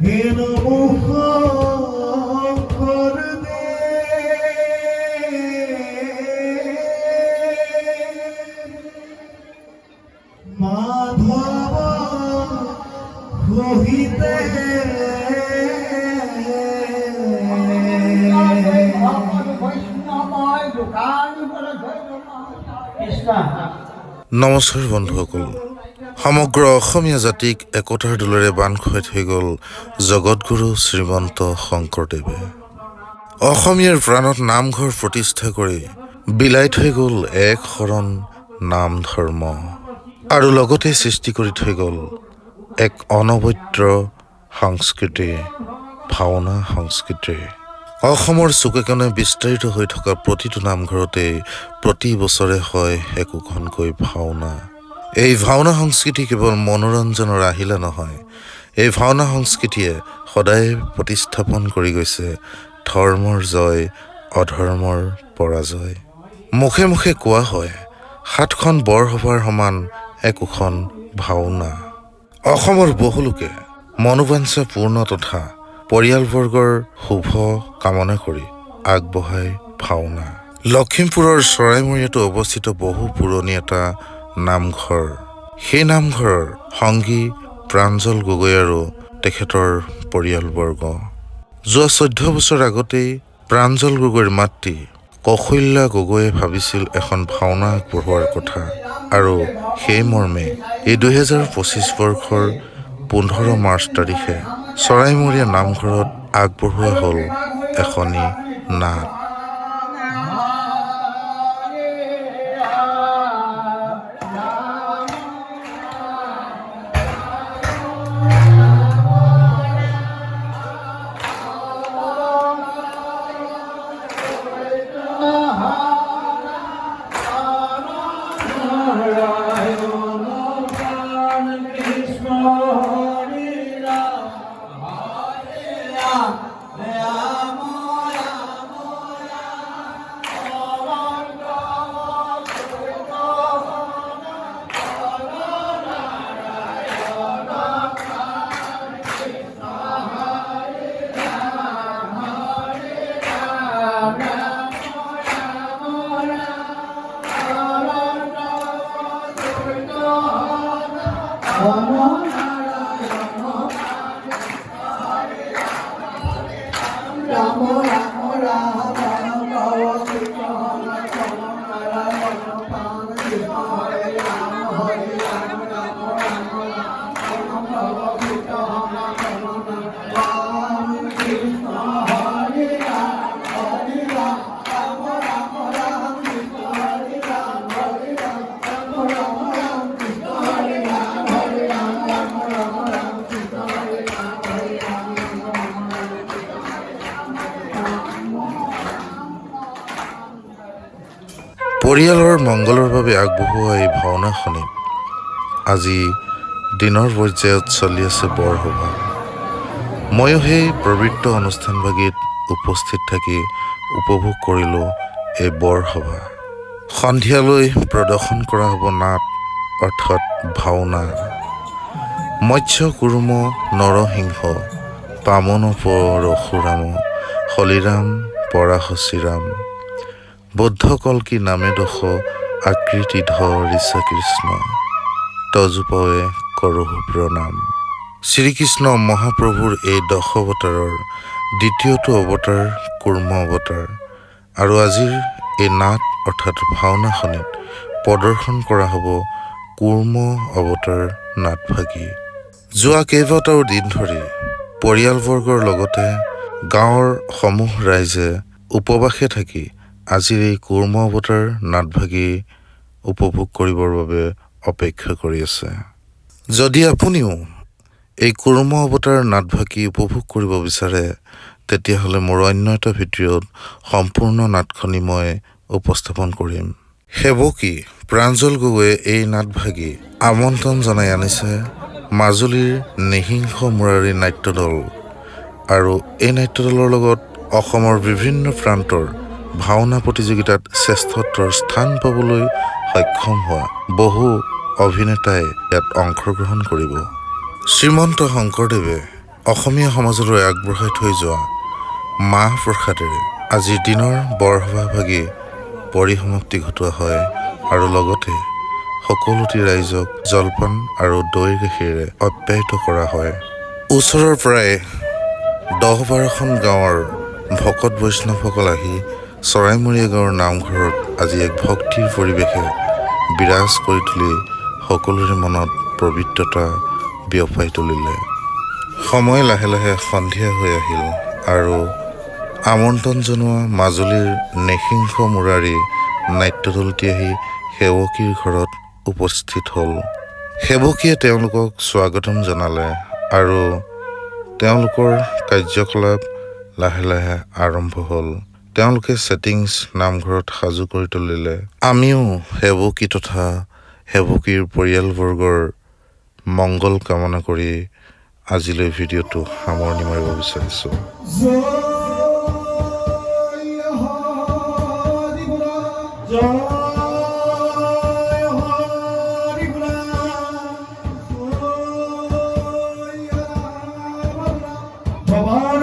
হে নমঃ কৰদে মাধব কহিতে নমস্কাৰ বন্ধুসকল, সমগ্ৰ অসমীয়া জাতিক একতাৰ দোলেৰে বান্ধ খুৱাই থৈ গ'ল জগতগুৰু শ্ৰীমন্ত শংকৰদেৱে। অসমীয়াৰ প্ৰাণত নামঘৰ প্ৰতিষ্ঠা কৰি বিলাই থৈ গ'ল এক শৰণ নাম ধৰ্ম, আৰু লগতে সৃষ্টি কৰি থৈ গ'ল এক অনবদ্য সংস্কৃতি, ভাওনা সংস্কৃতি। অসমৰ চুকে কোণে বিস্তাৰিত হৈ থকা প্ৰতিটো নামঘৰতে প্ৰতি বছৰে হয় একোখনকৈ ভাওনা। এই ভাওনা সংস্কৃতি কেৱল মনোৰঞ্জনৰ আহিলা নহয়, এই ভাওনা সংস্কৃতিয়ে সদায় প্ৰতিস্থাপন কৰি গৈছে ধৰ্মৰ জয়, অধৰ্মৰ পৰাজয়। মুখে মুখে কোৱা হয় 7খন বৰসভাৰ সমান একোখন ভাওনা। অসমৰ বহু লোকে মনোবাঞ্ছা পূৰ্ণ তথা পৰিয়ালবৰ্গৰ শুভ কামনা কৰি আগবঢ়ায় ভাওনা। লখিমপুৰৰ চৰাইমৰীয়াতো অৱস্থিত বহু পুৰণি এটা নামঘৰ। সেই নামঘৰৰ সংগী প্ৰাঞ্জল গগৈ আৰু তেখেতৰ পৰিয়ালবৰ্গ। যোৱা 14 বছৰ আগতেই প্ৰাঞ্জল গগৈৰ মাতৃ কৌশল্যা গগৈয়ে ভাবিছিল এখন ভাওনা আগবঢ়োৱাৰ কথা, আৰু সেই মৰ্মে এই 2025 বৰ্ষৰ 15 মাৰ্চ তাৰিখে চৰাইমৰীয়া নামঘৰত আগবঢ়োৱা হ'ল এখনি নাট। পৰিয়ালৰ মংগলৰ বাবে আগবঢ়োৱা এই ভাওনাখনিত আজি দিনৰ পৰ্যায়ত চলি আছে বৰসভা। ময়ো সেই পবিত্ৰ অনুষ্ঠানভাগিত উপস্থিত থাকি উপভোগ কৰিলোঁ এই বৰসভা। সন্ধিয়ালৈ প্ৰদৰ্শন কৰা হ'ব নাট, অৰ্থাৎ ভাওনা। মৎস্য কুৰুম নৰসিংহ, বামন পৰশুৰাম, হলিৰাম পৰাশচিৰাম, বৌদ্ধ কল্কি নামে দশ, আকৃতি ধৰিছা কৃষ্ণ, তজুপৱে কৰোঁ প্ৰণাম। শ্ৰীকৃষ্ণ মহাপ্ৰভুৰ এই 10 অৱতাৰৰ দ্বিতীয়টো অৱতাৰ কুৰ্ম অৱতাৰ, আৰু আজিৰ এই নাট অৰ্থাৎ ভাওনাখনিত প্ৰদৰ্শন কৰা হ'ব কুৰ্ম অৱতাৰ নাটভাগি। যোৱা কেইবাটাও দিন ধৰি পৰিয়ালবৰ্গৰ লগতে গাঁৱৰ সমূহ ৰাইজে উপবাসে থাকি আজিৰ এই কুৰ্ম অৱতাৰ নাটভাগি উপভোগ কৰিবৰ বাবে অপেক্ষা কৰি আছে। যদি আপুনিও এই কুৰ্ম অৱতাৰ নাটভাগি উপভোগ কৰিব বিচাৰে, তেতিয়াহ'লে মোৰ অন্য এটা ভিডিঅ'ত সম্পূৰ্ণ নাটখনি মই উপস্থাপন কৰিম। সেৱকী প্ৰাঞ্জল গগৈয়ে এই নাটভাগি আমন্ত্ৰণ জনাই আনিছে মাজুলীৰ নিহিংস মুৰাৰী নাট্যদল, আৰু এই নাট্যদলৰ লগত অসমৰ বিভিন্ন প্ৰান্তৰ ভাওনা প্ৰতিযোগিতাত শ্ৰেষ্ঠত্বৰ স্থান পাবলৈ সক্ষম হোৱা বহু অভিনেতাই ইয়াত অংশগ্ৰহণ কৰিব। শ্ৰীমন্ত শংকৰদেৱে অসমীয়া সমাজলৈ আগবঢ়াই থৈ যোৱা মাহ প্ৰসাদেৰে আজিৰ দিনৰ বৰসভা ভাগি পৰিসমাপ্তি ঘটোৱা হয় আৰু লগতে সকলোটি ৰাইজক জলপান আৰু দৈ গাখীৰেৰে আপ্যায়িত কৰা হয়। ওচৰৰ প্ৰায় 10-12খন গাঁৱৰ ভকত বৈষ্ণৱসকল আহি চৰাইমৰীয়া গাঁৱৰ নামঘৰত আজি এক ভক্তিৰ পৰিৱেশে বিৰাজ কৰি তুলি সকলোৰে মনত পবিত্ৰতা বিয়পাই তুলিলে। সময় লাহে লাহে সন্ধিয়া হৈ আহিল আৰু আমন্ত্ৰণ জনোৱা মাজুলীৰ নৃসিংহ মুৰাৰী নাট্যদলটি আহি সেৱকীৰ ঘৰত উপস্থিত হ'ল। সেৱকীয়ে তেওঁলোকক স্বাগতম জনালে আৰু তেওঁলোকৰ কাৰ্যকলাপ লাহে লাহে আৰম্ভ হ'ল। তেওঁলোকে ছেটিংছ নামঘৰত সাজু কৰি তুলিলে। আমিও সেৱকী তথা সেৱকীৰ পৰিয়ালবৰ্গৰ মংগল কামনা কৰি আজিলৈ ভিডিঅ'টো সামৰণি মাৰিব বিচাৰিছোঁ। বাবাৰ